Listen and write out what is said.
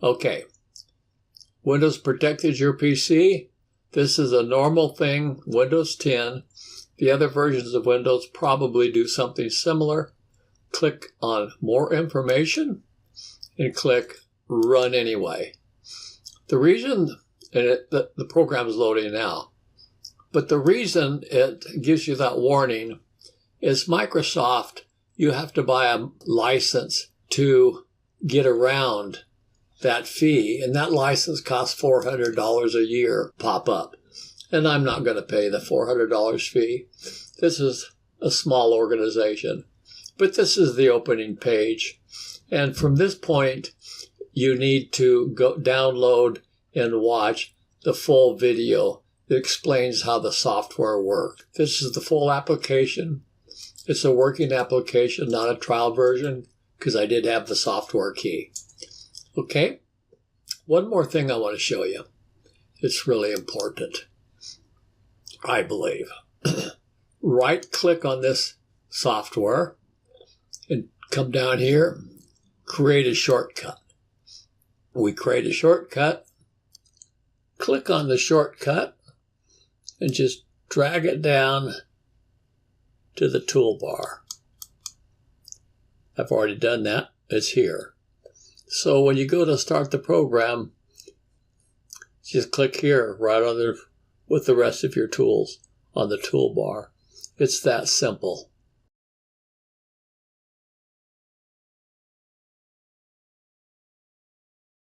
Okay. Windows protected your PC. This is a normal thing, Windows 10. The other versions of Windows probably do something similar. Click on More Information and click Run Anyway. The reason, and the program is loading now, but the reason it gives you that warning is Microsoft, you have to buy a license to get around that fee, and that license costs $400 a year pop up. And I'm not going to pay the $400 fee. This is a small organization, but this is the opening page. And from this point, you need to go download and watch the full video that explains how the software works. This is the full application. It's a working application, not a trial version, because I did have the software key. Okay, one more thing I want to show you. It's really important, I believe. Right-click on this software and come down here, create a shortcut. We create a shortcut, click on the shortcut, and just drag it down to the toolbar. I've already done that. It's here. So when you go to start the program, just click here right on there with the rest of your tools on the toolbar. It's that simple.